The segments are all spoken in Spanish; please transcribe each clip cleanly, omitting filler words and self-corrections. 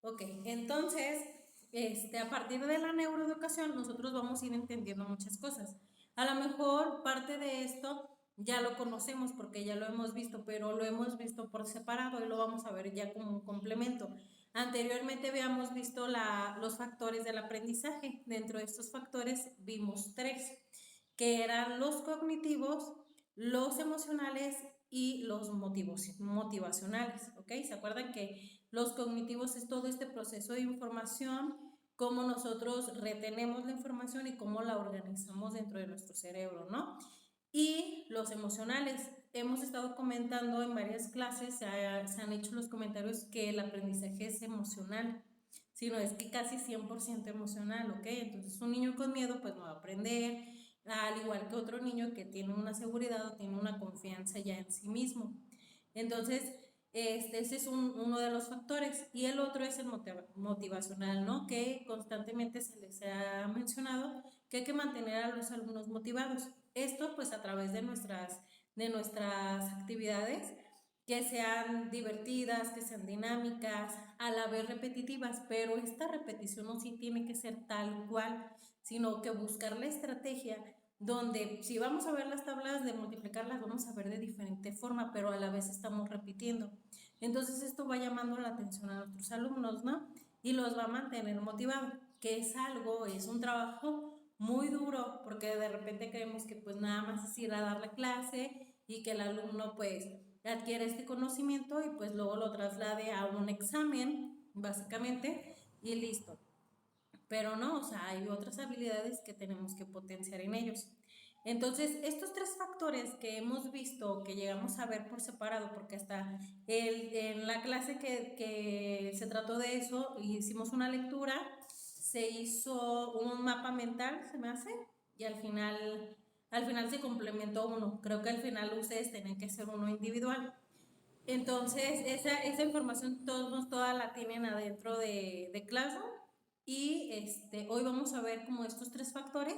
Ok, entonces, a partir de la neuroeducación, nosotros vamos a ir entendiendo muchas cosas. A lo mejor parte de esto ya lo conocemos porque ya lo hemos visto, pero lo hemos visto por separado y lo vamos a ver ya como un complemento. Anteriormente habíamos visto los factores del aprendizaje. Dentro de estos factores vimos tres, que eran los cognitivos, los emocionales y los motivacionales, ¿ok? ¿Se acuerdan que los cognitivos es todo este proceso de información, cómo nosotros retenemos la información y cómo la organizamos dentro de nuestro cerebro, ¿no? Y los emocionales. Hemos estado comentando en varias clases, se han hecho los comentarios que el aprendizaje es emocional, sino es que casi 100% emocional, ¿ok? Entonces un niño con miedo pues no va a aprender, al igual que otro niño que tiene una seguridad o tiene una confianza ya en sí mismo. Entonces, ese es uno de los factores. Y el otro es el motivacional, ¿no? Que constantemente se les ha mencionado que hay que mantener a los alumnos motivados. Esto pues a través de nuestras actividades que sean divertidas, que sean dinámicas, a la vez repetitivas, pero esta repetición no sí tiene que ser tal cual, sino que buscar la estrategia donde si vamos a ver las tablas de multiplicar las vamos a ver de diferente forma, pero a la vez estamos repitiendo. Entonces esto va llamando la atención a nuestros alumnos, ¿no? Y los va a mantener motivados, que es algo, es un trabajo muy duro, porque de repente creemos que pues nada más es ir a dar la clase y que el alumno pues adquiere este conocimiento y pues luego lo traslade a un examen, básicamente, y listo. Pero no, o sea, hay otras habilidades que tenemos que potenciar en ellos. Entonces, estos tres factores que hemos visto, que llegamos a ver por separado, porque hasta en la clase que se trató de eso, hicimos una lectura, se hizo un mapa mental, se me hace, y al final se complementó uno. Creo que al final ustedes tenían que hacer uno individual. Entonces, esa información toda la tienen adentro de Classroom y hoy vamos a ver como estos tres factores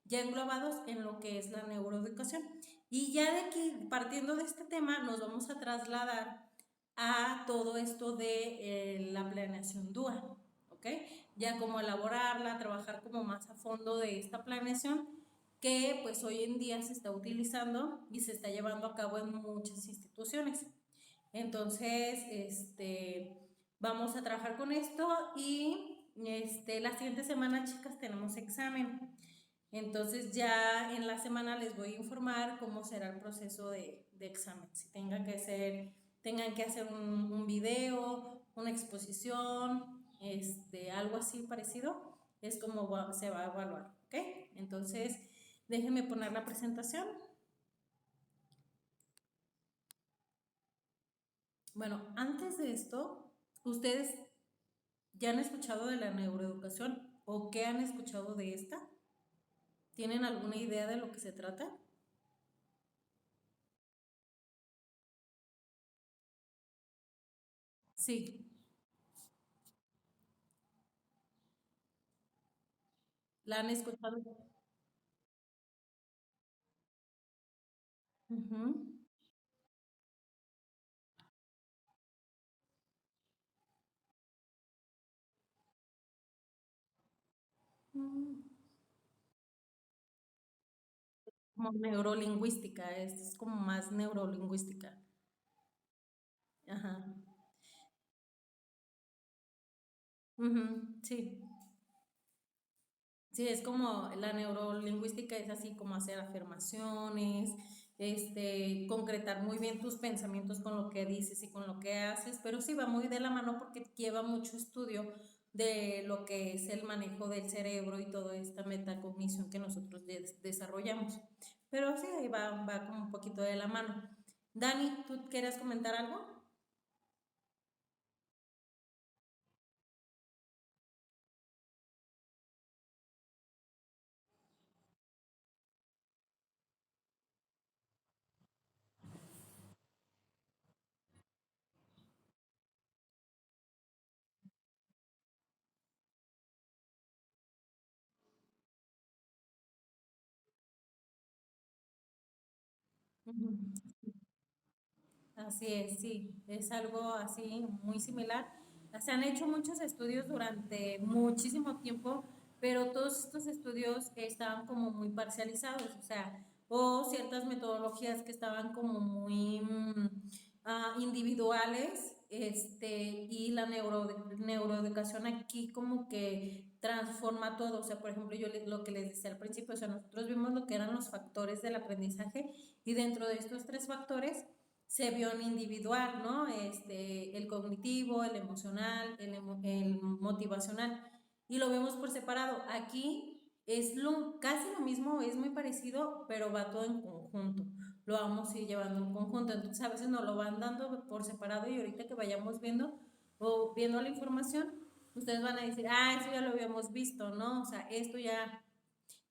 ya englobados en lo que es la neuroeducación. Y ya de aquí, partiendo de este tema, nos vamos a trasladar a todo esto de la planeación DUA, ¿ok? Ya cómo elaborarla, trabajar como más a fondo de esta planeación que pues hoy en día se está utilizando y se está llevando a cabo en muchas instituciones. Entonces, vamos a trabajar con esto y la siguiente semana, chicas, tenemos examen. Entonces ya en la semana les voy a informar cómo será el proceso de examen. Si tengan que hacer un video, una exposición, algo así parecido, es como se va a evaluar, ¿ok? Entonces, déjenme poner la presentación. Bueno, antes de esto, ustedes ¿ya han escuchado de la neuroeducación o qué han escuchado de esta? ¿Tienen alguna idea de lo que se trata? Sí, la han escuchado. Ujú. Mm, Como neurolingüística, es como más neurolingüística. Ajá. Ujú, sí. Sí, es como la neurolingüística es así como hacer afirmaciones, concretar muy bien tus pensamientos con lo que dices y con lo que haces, pero sí va muy de la mano porque lleva mucho estudio de lo que es el manejo del cerebro y toda esta metacognición que nosotros desarrollamos. Pero sí, ahí va como un poquito de la mano. Dani, ¿tú quieres comentar algo? Ujú. Así es, sí, es algo así muy similar. Se han hecho muchos estudios durante muchísimo tiempo, pero todos estos estudios estaban como muy parcializados, o sea, o ciertas metodologías que estaban como muy individuales, y la neuroeducación aquí como que transforma todo, o sea, por ejemplo, lo que les decía al principio, o sea, nosotros vimos lo que eran los factores del aprendizaje y dentro de estos tres factores se vio en individual, ¿no? El cognitivo, el emocional, el motivacional, y lo vemos por separado. Aquí es casi lo mismo, es muy parecido, pero va todo en conjunto. Lo vamos a ir llevando en conjunto. Entonces a veces nos lo van dando por separado y ahorita que vayamos viendo o viendo la información, ustedes van a decir, eso ya lo habíamos visto, ¿no? O sea, esto yo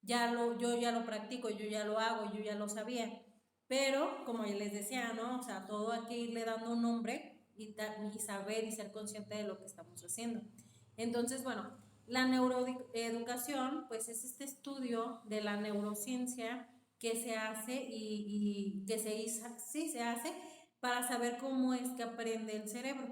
ya lo practico, yo ya lo hago, yo ya lo sabía. Pero, como ya les decía, ¿no? O sea, todo hay que irle dando un nombre y saber y ser consciente de lo que estamos haciendo. Entonces, bueno, la neuroeducación, pues es este estudio de la neurociencia que se hace y que sí, se hace para saber cómo es que aprende el cerebro.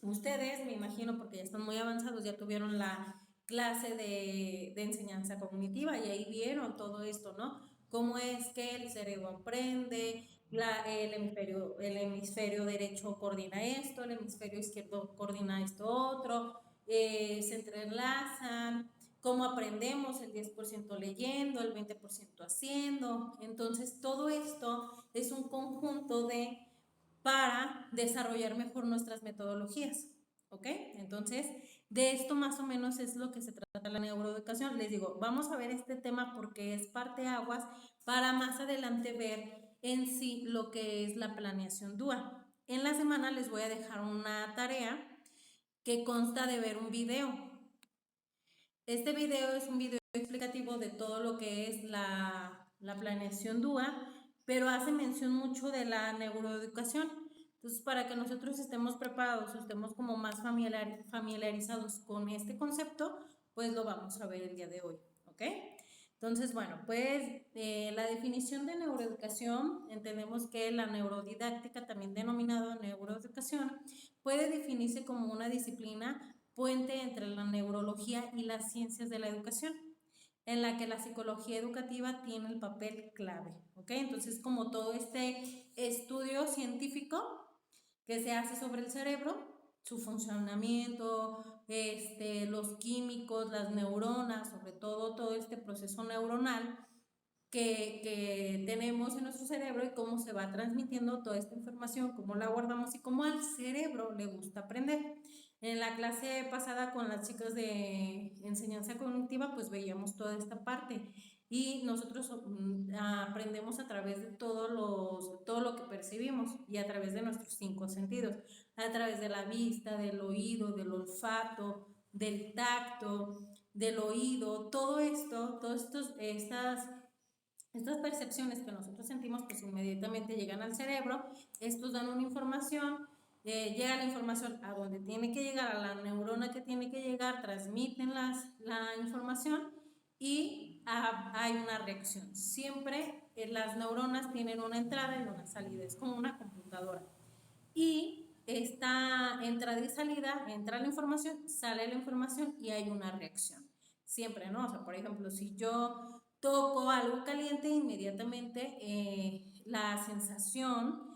Ustedes, me imagino, porque ya están muy avanzados, ya tuvieron la clase de enseñanza cognitiva y ahí vieron todo esto, ¿no? Cómo es que el cerebro aprende, el hemisferio derecho coordina esto, el hemisferio izquierdo coordina esto otro, se entrelazan, cómo aprendemos el 10% leyendo, el 20% haciendo. Entonces, todo esto es un conjunto para desarrollar mejor nuestras metodologías, ¿ok? Entonces, de esto más o menos es lo que se trata la neuroeducación. Les digo, vamos a ver este tema porque es parteaguas para más adelante ver en sí lo que es la planeación DUA. En la semana les voy a dejar una tarea que consta de ver un video. Este video es un video explicativo de todo lo que es la planeación DUA, pero hace mención mucho de la neuroeducación. Entonces, para que nosotros estemos preparados, estemos como más familiarizados con este concepto, pues lo vamos a ver el día de hoy, ¿ok? Entonces, bueno, pues la definición de neuroeducación, entendemos que la neurodidáctica, también denominada neuroeducación, puede definirse como una disciplina puente entre la neurología y las ciencias de la educación, en la que la psicología educativa tiene el papel clave, ¿ok? Entonces, como todo este estudio científico que se hace sobre el cerebro, su funcionamiento, los químicos, las neuronas, sobre todo este proceso neuronal que tenemos en nuestro cerebro y cómo se va transmitiendo toda esta información, cómo la guardamos y cómo al cerebro le gusta aprender. En la clase pasada con las chicas de enseñanza cognitiva, pues veíamos toda esta parte y nosotros aprendemos a través de todo lo que percibimos y a través de nuestros 5 sentidos, a través de la vista, del oído, del olfato, del tacto, del oído, todo esto, estas percepciones que nosotros sentimos, pues inmediatamente llegan al cerebro, estos dan una información, llega la información a donde tiene que llegar, a la neurona que tiene que llegar, transmiten la información y hay una reacción. Siempre las neuronas tienen una entrada y una salida, es como una computadora. Y esta entrada y salida, entra la información, sale la información y hay una reacción. Siempre, ¿no? O sea, por ejemplo, si yo toco algo caliente, inmediatamente la sensación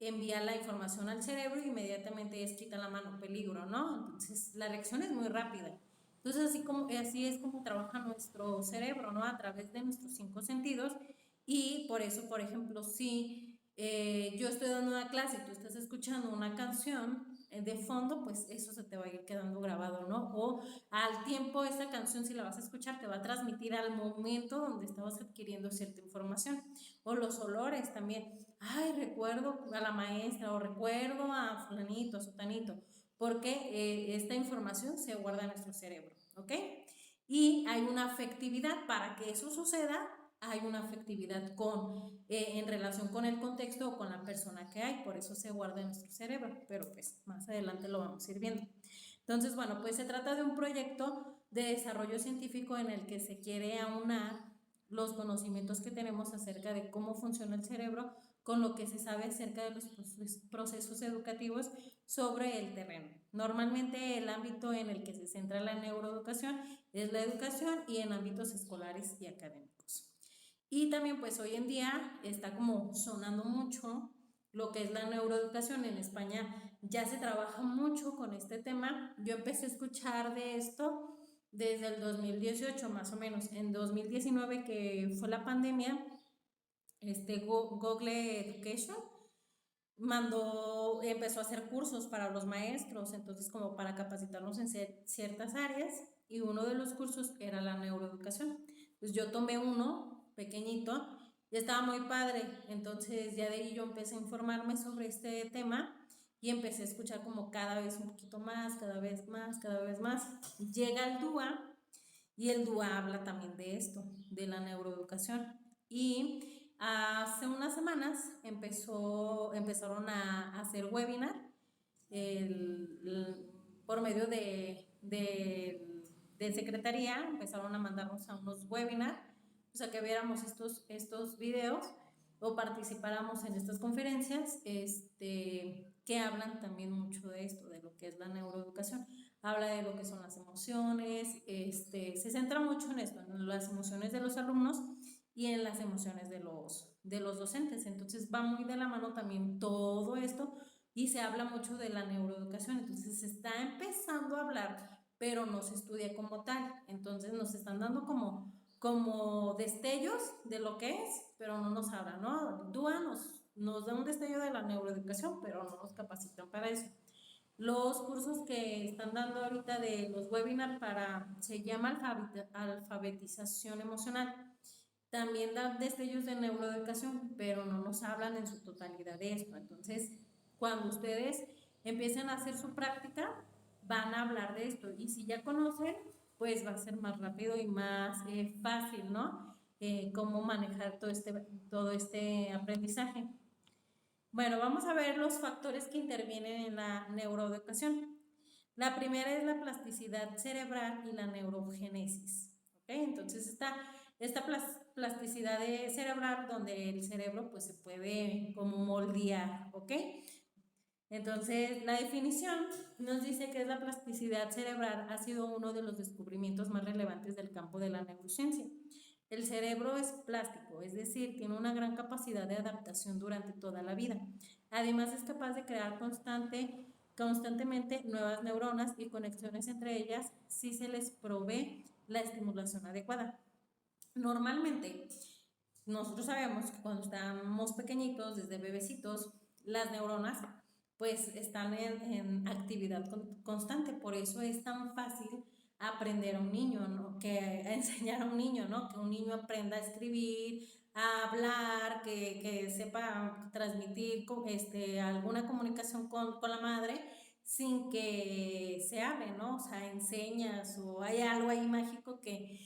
envía la información al cerebro y inmediatamente es quita la mano, peligro, ¿no? Entonces la reacción es muy rápida. Entonces así es como trabaja nuestro cerebro, ¿no? A través de nuestros 5 sentidos y por eso, por ejemplo, si yo estoy dando una clase y tú estás escuchando una canción de fondo, pues eso se te va a ir quedando grabado, ¿no? O al tiempo esa canción, si la vas a escuchar, te va a transmitir al momento donde estabas adquiriendo cierta información. O los olores también. Ay, recuerdo a la maestra o recuerdo a fulanito, a sotanito, porque esta información se guarda en nuestro cerebro, ¿ok? Y hay una afectividad para que eso suceda, hay una afectividad en relación con el contexto o con la persona que hay, por eso se guarda en nuestro cerebro, pero pues más adelante lo vamos a ir viendo. Entonces, bueno, pues se trata de un proyecto de desarrollo científico en el que se quiere aunar los conocimientos que tenemos acerca de cómo funciona el cerebro con lo que se sabe acerca de los procesos educativos sobre el terreno. Normalmente el ámbito en el que se centra la neuroeducación es la educación y en ámbitos escolares y académicos. Y también pues hoy en día está como sonando mucho lo que es la neuroeducación. En España ya se trabaja mucho con este tema. Yo empecé a escuchar de esto desde el 2018 más o menos. En 2019, que fue la pandemia, Google Education empezó a hacer cursos para los maestros, entonces como para capacitarnos en ciertas áreas, y uno de los cursos era la neuroeducación. Pues yo tomé uno pequeñito y estaba muy padre, entonces ya de ahí yo empecé a informarme sobre este tema y empecé a escuchar como cada vez un poquito más, cada vez más, cada vez más. Llega el DUA y el DUA habla también de esto, de la neuroeducación. Y hace unas semanas empezaron a hacer webinar por medio de Secretaría, empezaron a mandarnos a unos webinars, o sea, que viéramos estos videos o participáramos en estas conferencias que hablan también mucho de esto, de lo que es la neuroeducación. Habla de lo que son las emociones, se centra mucho en esto, en las emociones de los alumnos y en las emociones de los docentes. Entonces va muy de la mano también todo esto y se habla mucho de la neuroeducación. Entonces se está empezando a hablar, pero no se estudia como tal. Entonces nos están dando como destellos de lo que es, pero no nos hablan, ¿no? DUA nos da un destello de la neuroeducación, pero no nos capacitan para eso. Los cursos que están dando ahorita de los webinars se llama alfabetización emocional. También dan destellos de neuroeducación, pero no nos hablan en su totalidad de esto. Entonces, cuando ustedes empiecen a hacer su práctica, van a hablar de esto. Y si ya conocen, pues va a ser más rápido y más fácil, ¿no? Cómo manejar todo este aprendizaje. Bueno, vamos a ver los factores que intervienen en la neuroeducación. La primera es la plasticidad cerebral y la neurogénesis. ¿Okay? Entonces esta plasticidad cerebral, donde el cerebro pues se puede como moldear, ¿ok? Entonces la definición nos dice que la plasticidad cerebral ha sido uno de los descubrimientos más relevantes del campo de la neurociencia. El cerebro es plástico, es decir, tiene una gran capacidad de adaptación durante toda la vida. Además es capaz de crear constantemente nuevas neuronas y conexiones entre ellas si se les provee la estimulación adecuada. Normalmente, nosotros sabemos que cuando estamos pequeñitos, desde bebecitos, las neuronas pues están en actividad constante, por eso es tan fácil aprender a un niño, ¿no? Que enseñar a un niño, ¿no? Que un niño aprenda a escribir, a hablar, que sepa transmitir alguna comunicación con la madre sin que se hable, ¿no? O sea, enseñas o hay algo ahí mágico que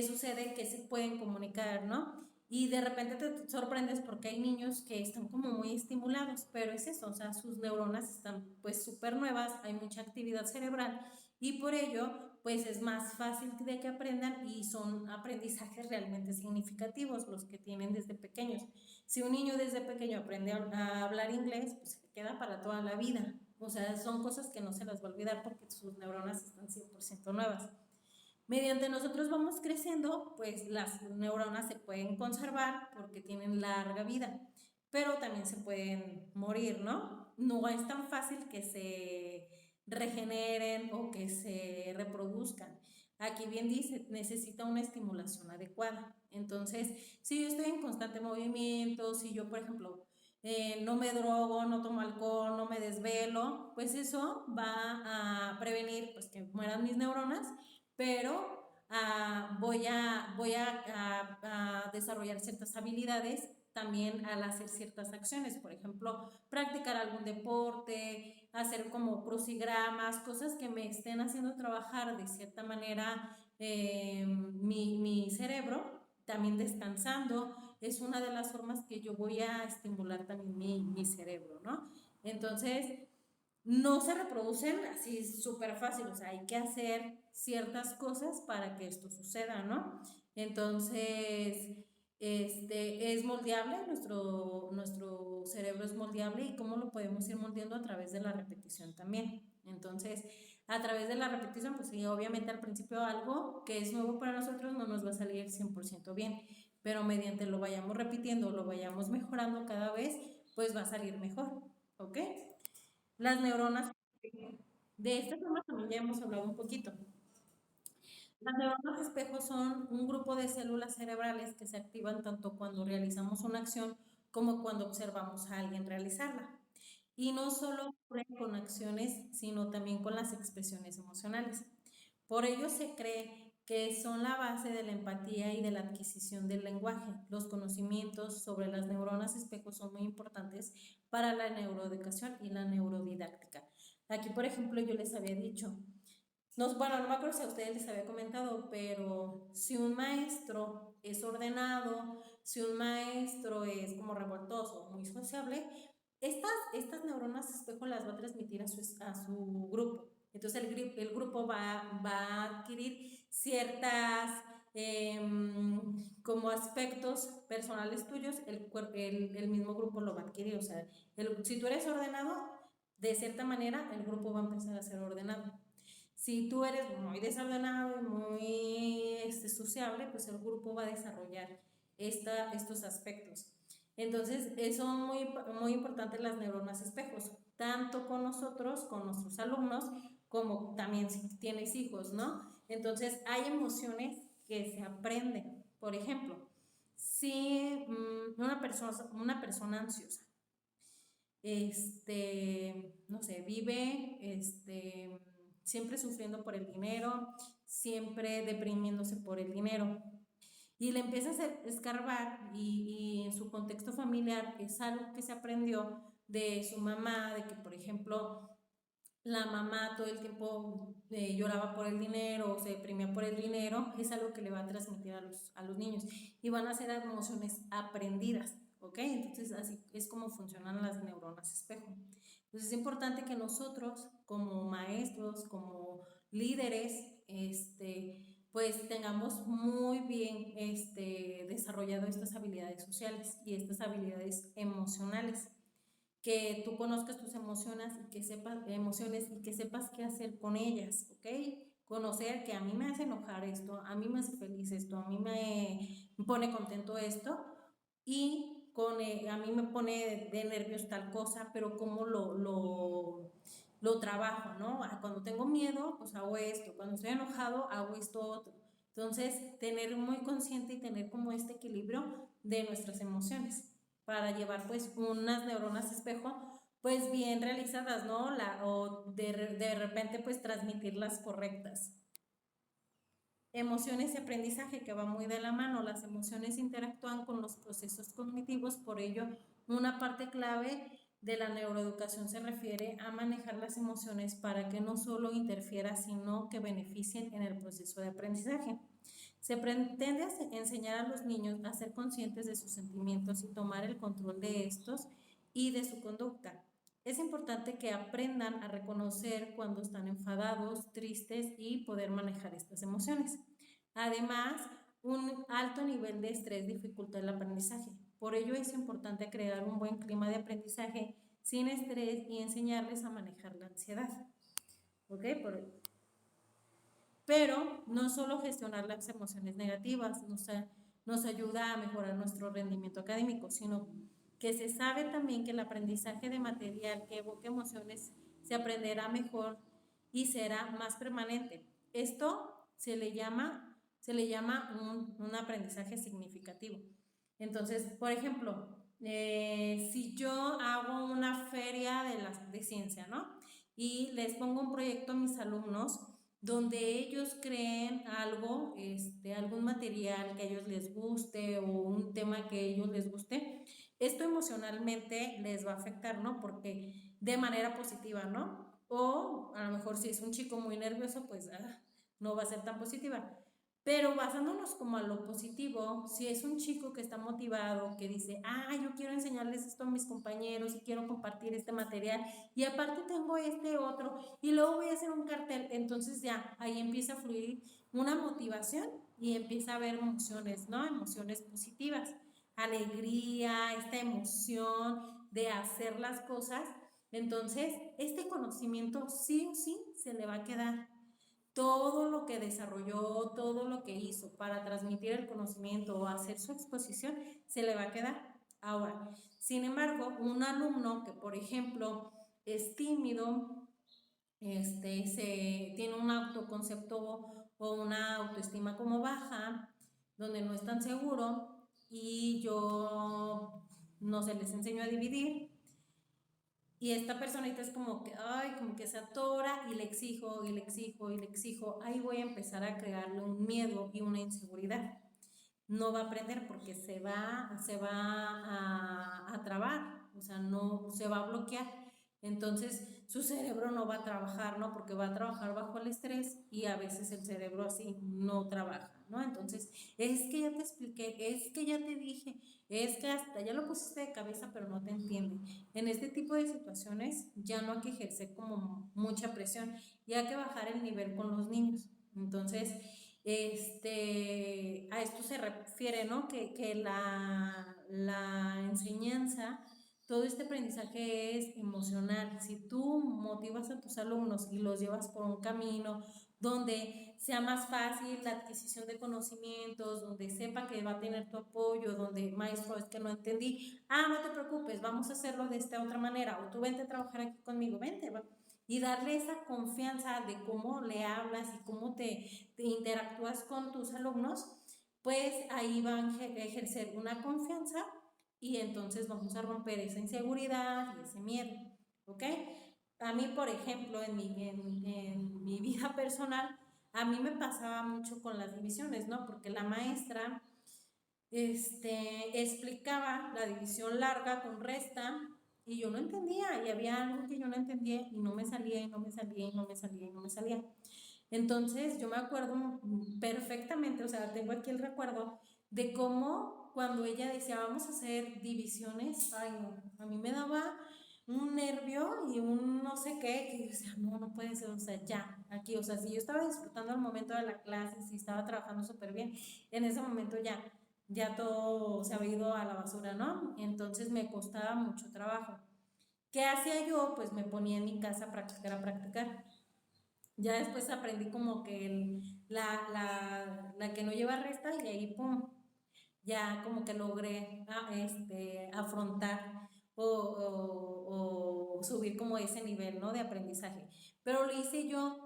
sucede que se pueden comunicar, ¿no? Y de repente te sorprendes porque hay niños que están como muy estimulados, pero es eso, o sea, sus neuronas están pues súper nuevas, hay mucha actividad cerebral y por ello pues es más fácil de que aprendan y son aprendizajes realmente significativos los que tienen desde pequeños. Si un niño desde pequeño aprende a hablar inglés, pues se queda para toda la vida. O sea, son cosas que no se las va a olvidar porque sus neuronas están 100% nuevas. Mediante nosotros vamos creciendo, pues las neuronas se pueden conservar porque tienen larga vida, pero también se pueden morir, ¿no? No es tan fácil que se regeneren o que se reproduzcan. Aquí bien dice, necesita una estimulación adecuada. Entonces, si yo estoy en constante movimiento, si yo, por ejemplo, no me drogo, no tomo alcohol, no me desvelo, pues eso va a prevenir pues, que mueran mis neuronas, pero voy a desarrollar ciertas habilidades también al hacer ciertas acciones, por ejemplo, practicar algún deporte, hacer como crucigramas, cosas que me estén haciendo trabajar de cierta manera mi cerebro, también descansando, es una de las formas que yo voy a estimular también mi cerebro, ¿no? Entonces, no se reproducen así súper fácil, o sea, hay que hacer ciertas cosas para que esto suceda, ¿no? Entonces, Es moldeable, nuestro cerebro es moldeable y cómo lo podemos ir moldeando a través de la repetición también. Entonces, a través de la repetición, pues sí, obviamente al principio algo que es nuevo para nosotros no nos va a salir 100% bien, pero mediante lo vayamos repitiendo, lo vayamos mejorando cada vez, pues va a salir mejor, ¿ok? Las neuronas, de esta forma también ya hemos hablado un poquito. Las neuronas espejo son un grupo de células cerebrales que se activan tanto cuando realizamos una acción como cuando observamos a alguien realizarla. Y no solo ocurre con acciones, sino también con las expresiones emocionales. Por ello se cree que son la base de la empatía y de la adquisición del lenguaje. Los conocimientos sobre las neuronas espejo son muy importantes para la neuroeducación y la neurodidáctica. Aquí, por ejemplo, yo les había dicho, no, bueno, no me acuerdo si a ustedes les había comentado, pero si un maestro es ordenado, si un maestro es como revoltoso, muy sociable, estas neuronas espejo las va a transmitir a su grupo. Entonces el grupo va a adquirir ciertas como aspectos personales tuyos, el mismo grupo lo va a adquirir. O sea, si tú eres ordenado, de cierta manera el grupo va a empezar a ser ordenado. Si tú eres muy desordenado y muy sociable, pues el grupo va a desarrollar estos aspectos. Entonces, son muy importantes las neuronas espejos, tanto con nosotros, con nuestros alumnos, como también si tienes hijos, ¿no? Entonces, hay emociones que se aprenden. Por ejemplo, si una persona ansiosa, no sé, vive, siempre sufriendo por el dinero, siempre deprimiéndose por el dinero. Y le empieza a escarbar y en su contexto familiar es algo que se aprendió de su mamá, de que, por ejemplo, la mamá todo el tiempo lloraba por el dinero o se deprimía por el dinero, es algo que le va a transmitir a los niños y van a ser emociones aprendidas, ¿ok? Entonces así es como funcionan las neuronas espejo. Entonces es importante que nosotros como maestros, como líderes, pues tengamos muy bien desarrollado estas habilidades sociales y estas habilidades emocionales, que tú conozcas tus emociones y que sepas qué hacer con ellas, ¿ok? Conocer que a mí me hace enojar esto, a mí me hace feliz esto, a mí me pone contento esto y a mí me pone de nervios tal cosa, pero cómo lo trabajo, ¿no? Cuando tengo miedo, pues hago esto, cuando estoy enojado, hago esto otro. Entonces, tener muy consciente y tener como este equilibrio de nuestras emociones para llevar pues unas neuronas espejo pues bien realizadas, ¿no? O de repente pues transmitir las correctas. Emociones y aprendizaje, que va muy de la mano. Las emociones interactúan con los procesos cognitivos, por ello una parte clave de la neuroeducación se refiere a manejar las emociones para que no solo interfiera, sino que beneficien en el proceso de aprendizaje. Se pretende enseñar a los niños a ser conscientes de sus sentimientos y tomar el control de estos y de su conducta. Es importante que aprendan a reconocer cuando están enfadados, tristes y poder manejar estas emociones. Además, un alto nivel de estrés dificulta el aprendizaje. Por ello es importante crear un buen clima de aprendizaje sin estrés y enseñarles a manejar la ansiedad. ¿Ok? Pero no solo gestionar las emociones negativas nos ayuda a mejorar nuestro rendimiento académico, sino que se sabe también que el aprendizaje de material que evoque emociones se aprenderá mejor y será más permanente. Esto se le llama un aprendizaje significativo. Entonces, por ejemplo, si yo hago una feria de ciencia, ¿no? Y les pongo un proyecto a mis alumnos donde ellos creen algo, algún material que a ellos les guste o un tema que a ellos les guste, esto emocionalmente les va a afectar, ¿no? Porque de manera positiva, ¿no? O a lo mejor si es un chico muy nervioso, pues no va a ser tan positiva. Pero basándonos como a lo positivo, si es un chico que está motivado, que dice, yo quiero enseñarles esto a mis compañeros y quiero compartir este material y aparte tengo este otro y luego voy a hacer un cartel, entonces ya ahí empieza a fluir una motivación y empieza a haber emociones, ¿no? Emociones positivas, alegría, esta emoción de hacer las cosas. Entonces, este conocimiento sí o sí se le va a quedar. Todo lo que desarrolló, todo lo que hizo para transmitir el conocimiento o hacer su exposición, se le va a quedar. Ahora, sin embargo, un alumno que, por ejemplo, es tímido, tiene un autoconcepto o una autoestima como baja, donde no es tan seguro y yo no se les enseño a dividir, y esta personita es como que, ay, como que se atora y le exijo y le exijo y le exijo, ahí voy a empezar a crearle un miedo y una inseguridad. No va a aprender porque se va a trabar, o sea, no se va a bloquear. Entonces su cerebro no va a trabajar, ¿no? Porque va a trabajar bajo el estrés y a veces el cerebro así no trabaja, ¿no? Entonces, es que ya te expliqué, es que ya te dije, es que hasta ya lo pusiste de cabeza, pero no te entiende. En este tipo de situaciones ya no hay que ejercer como mucha presión y hay que bajar el nivel con los niños. Entonces, a esto se refiere, ¿no? Que la enseñanza, todo este aprendizaje es emocional. Si tú motivas a tus alumnos y los llevas por un camino donde sea más fácil la adquisición de conocimientos, donde sepa que va a tener tu apoyo, donde, maestro, es que no entendí, no te preocupes, vamos a hacerlo de esta otra manera, o tú vente a trabajar aquí conmigo, vente, y darle esa confianza de cómo le hablas y cómo te interactúas con tus alumnos, pues ahí van a ejercer una confianza y entonces vamos a romper esa inseguridad y ese miedo, ¿ok? A mí, por ejemplo, en mi vida personal, a mí me pasaba mucho con las divisiones, ¿no? Porque la maestra explicaba la división larga con resta y yo no entendía y había algo que yo no entendía y no me salía y no me salía y no me salía y no me salía. Entonces yo me acuerdo perfectamente, o sea, tengo aquí el recuerdo de cómo cuando ella decía vamos a hacer divisiones, ay no, a mí me daba un nervio y un no sé qué, que yo decía, no, no puede ser, o sea, ya, aquí, o sea, si yo estaba disfrutando el momento de la clase, si estaba trabajando súper bien, en ese momento ya todo se había ido a la basura, ¿no? Entonces me costaba mucho trabajo. ¿Qué hacía yo? Pues me ponía en mi casa a practicar, a practicar. Ya después aprendí como que la que no lleva resta y ahí, pum, ya como que logré afrontar o subir como ese nivel, ¿no? De aprendizaje. Pero lo hice yo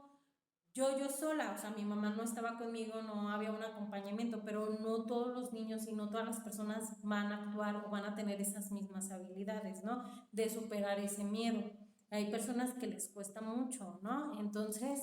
sola, o sea, mi mamá no estaba conmigo, no había un acompañamiento, pero no todos los niños y no todas las personas van a actuar o van a tener esas mismas habilidades, ¿no? De superar ese miedo. Hay personas que les cuesta mucho, ¿no? Entonces,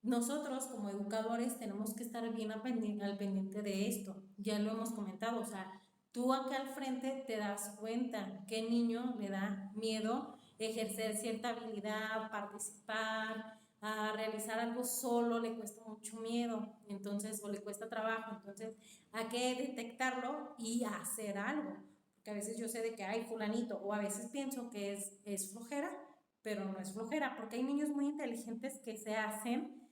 nosotros como educadores tenemos que estar bien al pendiente de esto. Ya lo hemos comentado, o sea, tú acá al frente te das cuenta qué niño le da miedo ejercer cierta habilidad, participar, a realizar algo solo le cuesta mucho miedo, entonces, o le cuesta trabajo, entonces hay que detectarlo y hacer algo, porque a veces yo sé de que hay fulanito, o a veces pienso que es flojera, pero no es flojera, porque hay niños muy inteligentes que se hacen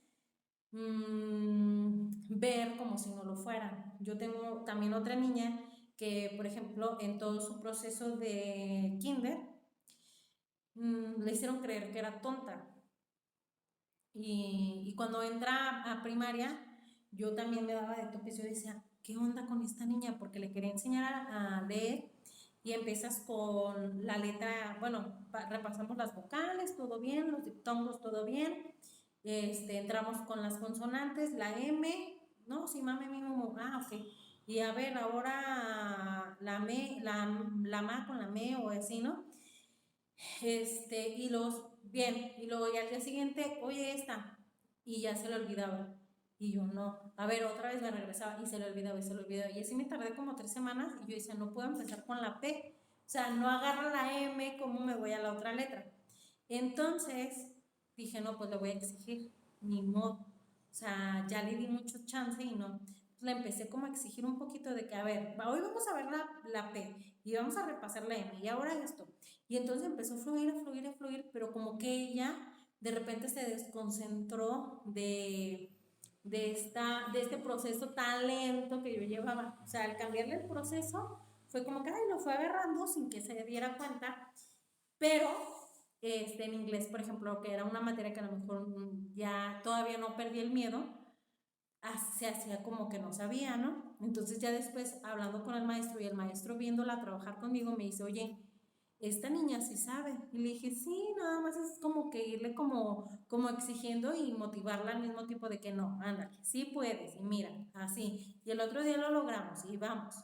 ver como si no lo fueran. Yo tengo también otra niña que, por ejemplo, en todo su proceso de kinder, le hicieron creer que era tonta. Y cuando entra a primaria, yo también me daba de topes, yo decía, ¿qué onda con esta niña? Porque le quería enseñar a leer y empiezas con la letra, bueno, repasamos las vocales, todo bien, los diptongos, todo bien, entramos con las consonantes, la M, no, sí, mame, mi mamá, ok, y a ver, ahora la ma con la me o así, ¿no? Bien, y luego ya al día siguiente, oye, esta, y ya se le olvidaba. Y yo no, a ver, otra vez me regresaba y se le olvidaba y se le olvidaba. Y así me tardé como 3 semanas y yo decía, no puedo empezar con la P. O sea, no agarra la M, ¿cómo me voy a la otra letra? Entonces dije, no, pues le voy a exigir, ni modo. O sea, ya le di mucho chance y no. Le empecé como a exigir un poquito de que, a ver, hoy vamos a ver la P y vamos a repasar la M y ahora esto. Y entonces empezó a fluir, a fluir, a fluir, pero como que ella de repente se desconcentró de este proceso tan lento que yo llevaba. O sea, al cambiarle el proceso, fue como que, ay, lo fue agarrando sin que se diera cuenta, pero en inglés, por ejemplo, que era una materia que a lo mejor ya todavía no perdí el miedo, se hacía como que no sabía, ¿no? Entonces ya después, hablando con el maestro y el maestro viéndola trabajar conmigo, me dice, oye, esta niña sí sabe. Y le dije, sí, nada más es como que irle como exigiendo y motivarla al mismo tiempo de que no, ándale, sí puedes, y mira, así. Y el otro día lo logramos y vamos.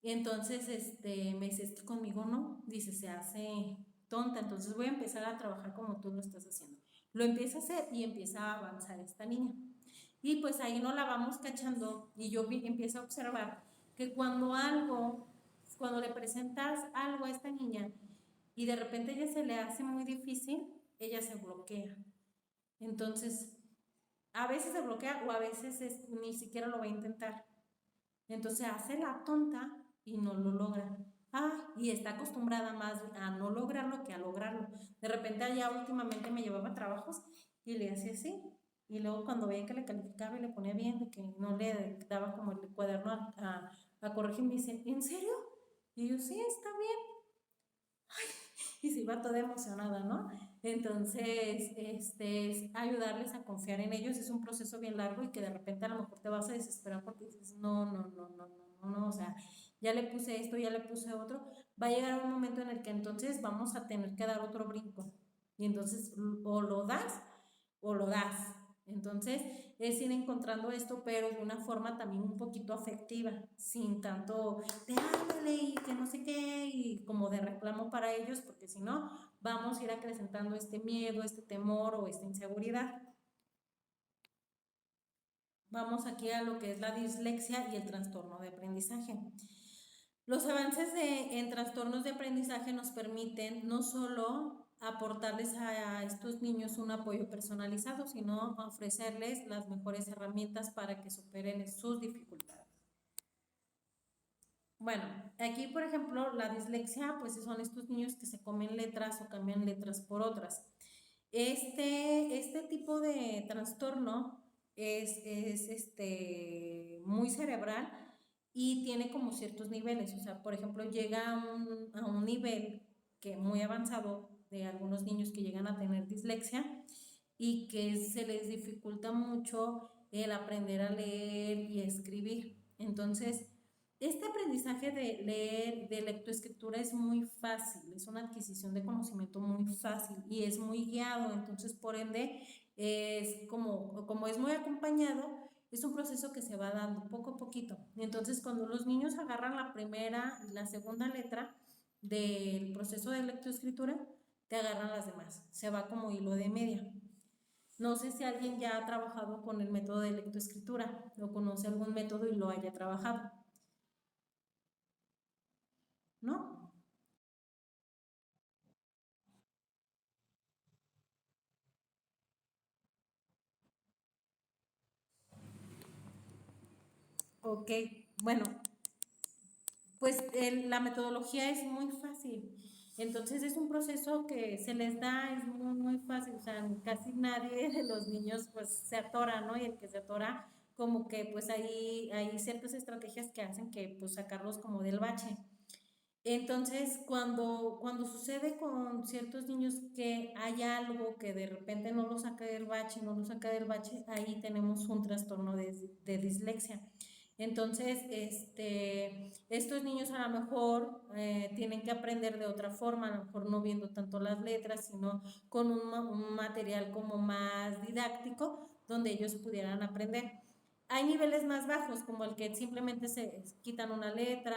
Y entonces me dice, es que conmigo no, dice, se hace tonta, entonces voy a empezar a trabajar como tú lo estás haciendo. Lo empieza a hacer y empieza a avanzar esta niña. Y pues ahí no la vamos cachando y yo empiezo a observar que cuando le presentas algo a esta niña y de repente ella se le hace muy difícil, ella se bloquea. Entonces, a veces se bloquea o a veces ni siquiera lo va a intentar. Entonces hace la tonta y no lo logra. Y está acostumbrada más a no lograrlo que a lograrlo. De repente allá últimamente me llevaba trabajos y le hacía así. Y luego cuando veía que le calificaba y le ponía bien, de que no le daba como el cuaderno a corregir, me dice, ¿en serio? Y yo, sí, está bien. Y se iba toda emocionada, ¿no? Entonces, es ayudarles a confiar en ellos. Es un proceso bien largo y que de repente a lo mejor te vas a desesperar porque dices, no, no, no, no, no, no, no, o sea, ya le puse esto, ya le puse otro. Va a llegar un momento en el que entonces vamos a tener que dar otro brinco. Y entonces o lo das o lo das. Entonces es ir encontrando esto, pero de una forma también un poquito afectiva, sin tanto de ándale y que no sé qué, y como de reclamo para ellos, porque si no, vamos a ir acrecentando este miedo, este temor o esta inseguridad. Vamos aquí a lo que es la dislexia y el trastorno de aprendizaje. Los avances en trastornos de aprendizaje nos permiten no solo aportarles a estos niños un apoyo personalizado, sino ofrecerles las mejores herramientas para que superen sus dificultades. Bueno, aquí por ejemplo la dislexia pues son estos niños que se comen letras o cambian letras por otras. Este tipo de trastorno es muy cerebral y tiene como ciertos niveles, o sea, por ejemplo, llega a un nivel que muy avanzado de algunos niños que llegan a tener dislexia y que se les dificulta mucho el aprender a leer y a escribir. Entonces, este aprendizaje de leer, de lectoescritura es muy fácil, es una adquisición de conocimiento muy fácil y es muy guiado, entonces por ende es como es muy acompañado, es un proceso que se va dando poco a poquito. Entonces cuando los niños agarran la primera y la segunda letra del proceso de lectoescritura, te agarran las demás, se va como hilo de media. No sé si alguien ya ha trabajado con el método de lectoescritura o conoce algún método y lo haya trabajado, ¿no? Ok, bueno, pues la metodología es muy fácil. Entonces es un proceso que se les da, es muy, muy fácil. O sea, casi nadie de los niños pues se atora, ¿no? Y el que se atora, como que pues hay ciertas estrategias que hacen que pues sacarlos como del bache. Entonces, cuando sucede con ciertos niños que hay algo que de repente no lo saca del bache, no lo saca del bache, ahí tenemos un trastorno de dislexia. Entonces, estos niños a lo mejor tienen que aprender de otra forma, a lo mejor no viendo tanto las letras, sino con un material como más didáctico, donde ellos pudieran aprender. Hay niveles más bajos, como el que simplemente se quitan una letra,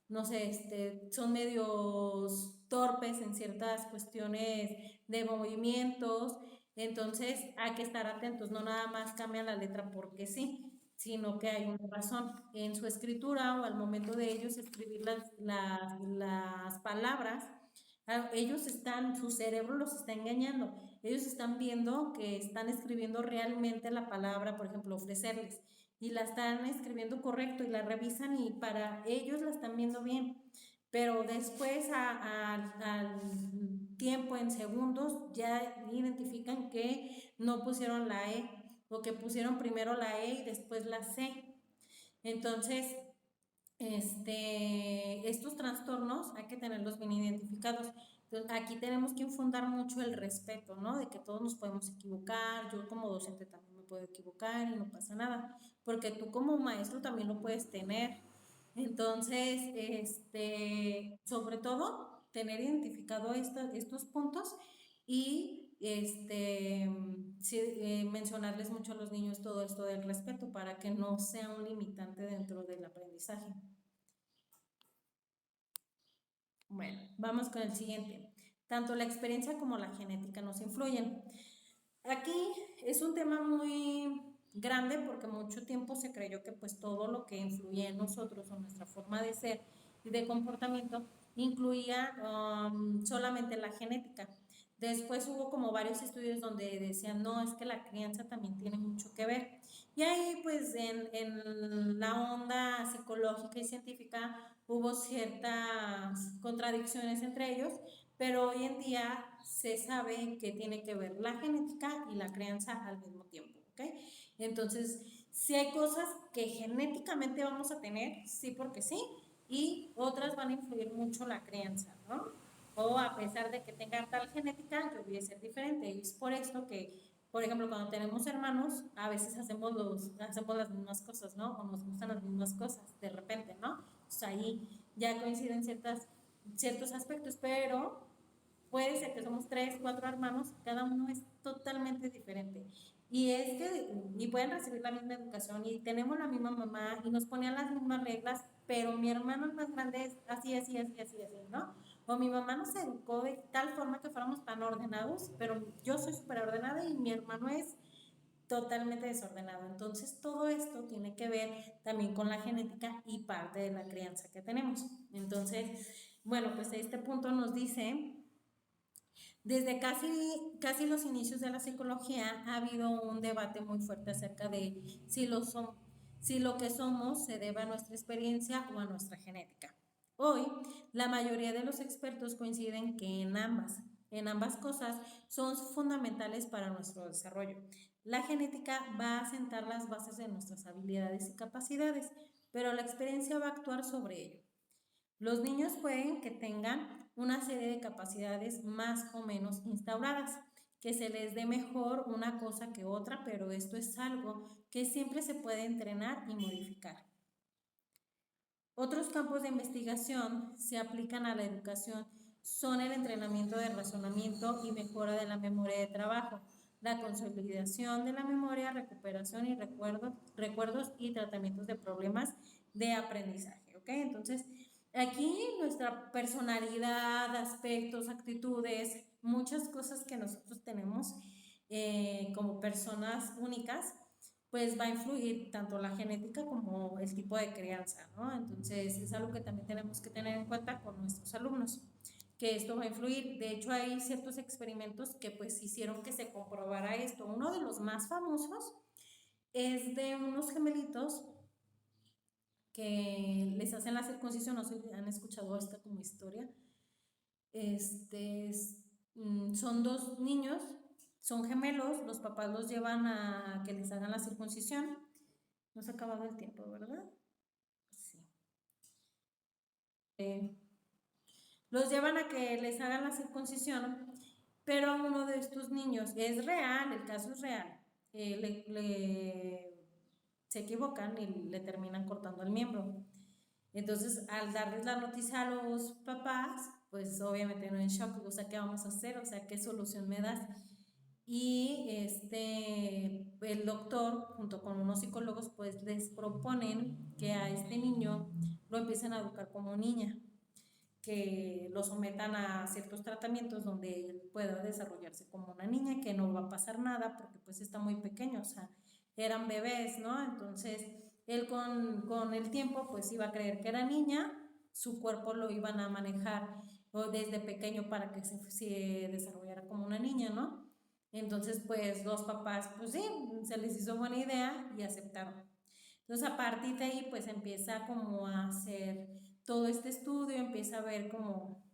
no sé, son medios torpes en ciertas cuestiones de movimientos, entonces hay que estar atentos, no nada más cambian la letra porque sí, sino que hay una razón en su escritura o al momento de ellos escribir las palabras. Ellos su cerebro los está engañando. Ellos están viendo que están escribiendo realmente la palabra, por ejemplo, ofrecerles, y la están escribiendo correcto y la revisan y para ellos la están viendo bien. Pero después, tiempo, en segundos, ya identifican que no pusieron la E o que pusieron primero la E y después la C. Entonces, estos trastornos hay que tenerlos bien identificados. Entonces, aquí tenemos que infundar mucho el respeto, ¿no? De que todos nos podemos equivocar, yo como docente también me puedo equivocar y no pasa nada, porque tú como maestro también lo puedes tener. Entonces, sobre todo, tener identificado estos puntos y sí, mencionarles mucho a los niños todo esto del respeto para que no sea un limitante dentro del aprendizaje. Bueno, vamos con el siguiente. Tanto la experiencia como la genética nos influyen. Aquí es un tema muy grande porque mucho tiempo se creyó que pues todo lo que influye en nosotros o nuestra forma de ser y de comportamiento incluía solamente la genética. Después hubo como varios estudios donde decían, no, es que la crianza también tiene mucho que ver. Y ahí pues en la onda psicológica y científica hubo ciertas contradicciones entre ellos, pero hoy en día se sabe que tiene que ver la genética y la crianza al mismo tiempo, ¿ok? Entonces, si hay cosas que genéticamente vamos a tener, sí porque sí, y otras van a influir mucho la crianza, ¿no? O a pesar de que tenga tal genética, yo voy a ser diferente. Y es por esto que, por ejemplo, cuando tenemos hermanos, a veces hacemos las mismas cosas, ¿no? O nos gustan las mismas cosas, de repente, ¿no? Pues ahí ya coinciden ciertos aspectos, pero puede ser que somos 3, 4 hermanos, cada uno es totalmente diferente. Y pueden recibir la misma educación y tenemos la misma mamá y nos ponían las mismas reglas, pero mi hermano el más grande es así, así, así, así, así, ¿no? O mi mamá nos educó de tal forma que fuéramos tan ordenados, pero yo soy súper ordenada y mi hermano es totalmente desordenado. Entonces, todo esto tiene que ver también con la genética y parte de la crianza que tenemos. Entonces, bueno, pues este punto nos dice desde casi los inicios de la psicología ha habido un debate muy fuerte acerca de si lo que somos se debe a nuestra experiencia o a nuestra genética. Hoy, la mayoría de los expertos coinciden que en ambas cosas son fundamentales para nuestro desarrollo. La genética va a sentar las bases de nuestras habilidades y capacidades, pero la experiencia va a actuar sobre ello. Los niños pueden que tengan una serie de capacidades más o menos instauradas, que se les dé mejor una cosa que otra, pero esto es algo que siempre se puede entrenar y modificar. Otros campos de investigación se aplican a la educación son el entrenamiento de razonamiento y mejora de la memoria de trabajo, la consolidación de la memoria, recuperación y recuerdos y tratamientos de problemas de aprendizaje, ¿ok? Entonces, aquí nuestra personalidad, aspectos, actitudes, muchas cosas que nosotros tenemos como personas únicas, pues va a influir tanto la genética como el tipo de crianza, ¿no? Entonces es algo que también tenemos que tener en cuenta con nuestros alumnos, que esto va a influir. De hecho, hay ciertos experimentos que pues hicieron que se comprobara esto. Uno de los más famosos es de unos gemelitos que les hacen la circuncisión, no sé si han escuchado esta como historia. Son dos niños, son gemelos, los papás los llevan a que les hagan la circuncisión. No se ha acabado el tiempo, ¿verdad? Sí. Los llevan a que les hagan la circuncisión, pero a uno de estos niños, es real, el caso es real, se equivocan y le terminan cortando el miembro. Entonces, al darles la noticia a los papás, pues obviamente no en shock, o sea, ¿qué vamos a hacer? O sea, ¿qué solución me das? Y el doctor, junto con unos psicólogos, pues les proponen que a este niño lo empiecen a educar como niña, que lo sometan a ciertos tratamientos donde él pueda desarrollarse como una niña, que no va a pasar nada porque pues está muy pequeño, o sea, eran bebés, ¿no? Entonces, él con el tiempo pues iba a creer que era niña, su cuerpo lo iban a manejar desde pequeño para que se desarrollara como una niña, ¿no? Entonces, pues los papás, pues sí, se les hizo buena idea y aceptaron. Entonces, a partir de ahí, pues empieza como a hacer todo este estudio, empieza a ver como